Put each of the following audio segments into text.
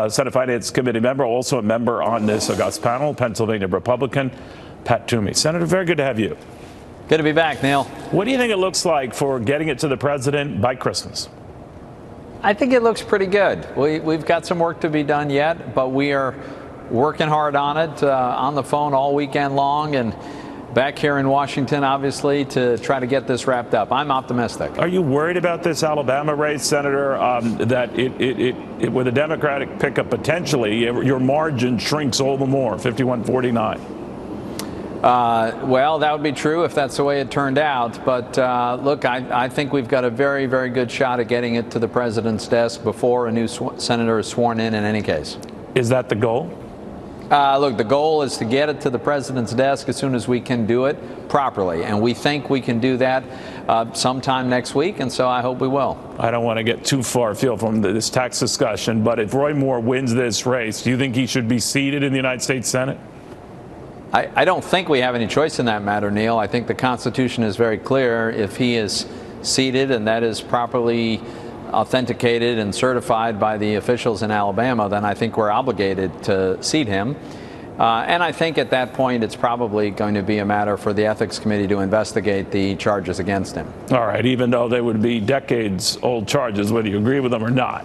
Senate Finance Committee member, also a member on this august panel, Pennsylvania Republican Pat Toomey. Senator, very good to have you. Good to be back, Neil. What do you think it looks like for getting it to the president by Christmas? I think it looks pretty good. We've got some work to be done yet, but we are working hard on it, on the phone all weekend long, and back here in Washington, obviously, to try to get this wrapped up. I'm optimistic. Are you worried about this Alabama race, Senator, that with a Democratic pickup potentially, your margin shrinks all the more, 51-49? Well, that would be true if that's the way it turned out. But look, I think we've got a very, very good shot at getting it to the president's desk before a new senator is sworn in any case. Is that the goal? Look, the goal is to get it to the president's desk as soon as we can do it properly. And we think we can do that sometime next week. And so I hope we will. I don't want to get too far afield from this tax discussion, but if Roy Moore wins this race, do you think he should be seated in the United States Senate? I don't think we have any choice in that matter, Neil. I think the Constitution is very clear. If he is seated and that is properly authenticated and certified by the officials in Alabama, then I think we're obligated to seat him. And I think at that point it's probably going to be a matter for the Ethics Committee to investigate the charges against him. All right, even though they would be decades-old charges, whether you agree with them or not.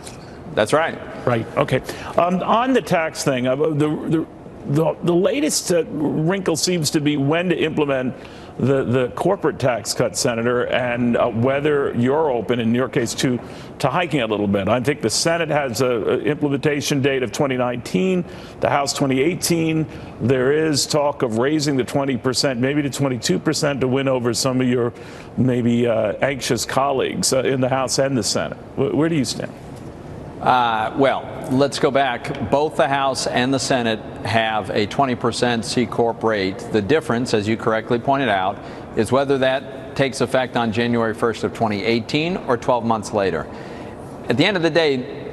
That's right. Right, okay. On the tax thing, the latest wrinkle seems to be when to implement the corporate tax cut, Senator, and whether you're open, in your case, to hiking a little bit. I think the Senate has an implementation date of 2019, the House 2018. There is talk of raising the 20%, maybe to 22%, to win over some of your maybe anxious colleagues in the House and the Senate. Where do you stand? Well, let's go back. Both the House and the Senate have a 20% C Corp rate. The difference, as you correctly pointed out, is whether that takes effect on January 1st of 2018 or 12 months later. At the end of the day,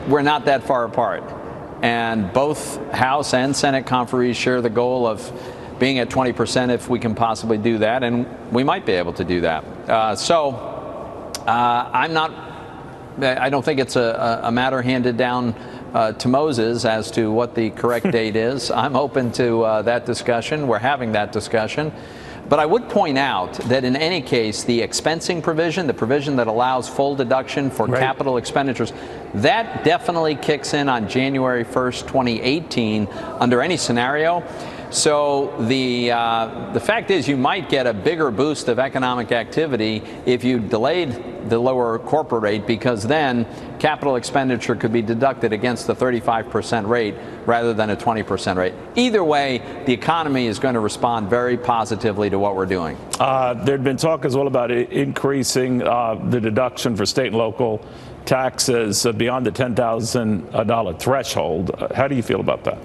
we're not that far apart. And both House and Senate conferees share the goal of being at 20% if we can possibly do that, and we might be able to do that. I don't think it's a matter handed down to Moses as to what the correct date is. I'm open to that discussion. We're having that discussion. But I would point out that in any case, the expensing provision, the provision that allows full deduction for capital expenditures, that definitely kicks in on January 1st, 2018 under any scenario. So the fact is you might get a bigger boost of economic activity if you delayed the lower corporate rate, because then capital expenditure could be deducted against the 35% rate rather than a 20% rate. Either way, the economy is going to respond very positively to what we're doing. There'd been talk as well about increasing the deduction for state and local taxes beyond the $10,000 threshold. How do you feel about that?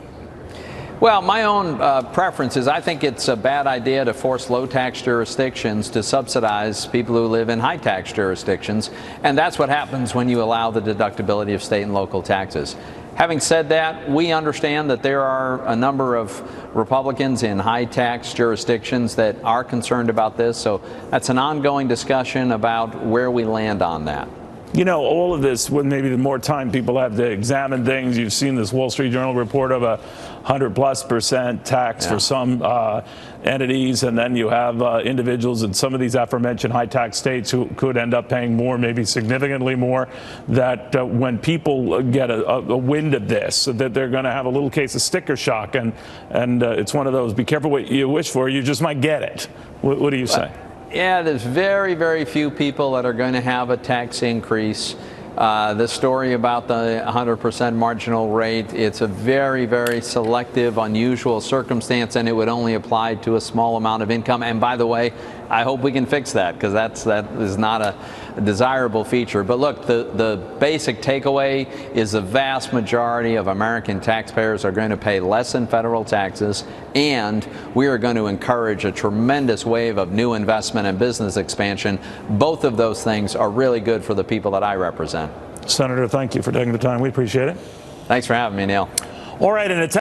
Well, my own preference is I think it's a bad idea to force low-tax jurisdictions to subsidize people who live in high-tax jurisdictions, and that's what happens when you allow the deductibility of state and local taxes. Having said that, we understand that there are a number of Republicans in high-tax jurisdictions that are concerned about this, so that's an ongoing discussion about where we land on that. You know, all of this, when maybe the more time people have to examine things, you've seen this Wall Street Journal report of 100+% tax for some entities, and then you have individuals in some of these aforementioned high tax states who could end up paying more, maybe significantly more, that when people get a wind of this, that they're going to have a little case of sticker shock, and it's one of those, be careful what you wish for, you just might get it. What do you say? Yeah, there's very, very few people that are going to have a tax increase. The story about the 100% marginal rate, it's a very, very selective, unusual circumstance, and it would only apply to a small amount of income. And by the way, I hope we can fix that, because that is not a desirable feature. But look, the basic takeaway is the vast majority of American taxpayers are going to pay less in federal taxes, and we are going to encourage a tremendous wave of new investment and business expansion. Both of those things are really good for the people that I represent. Senator, thank you for taking the time. We appreciate it. Thanks for having me, Neil. All right, and it's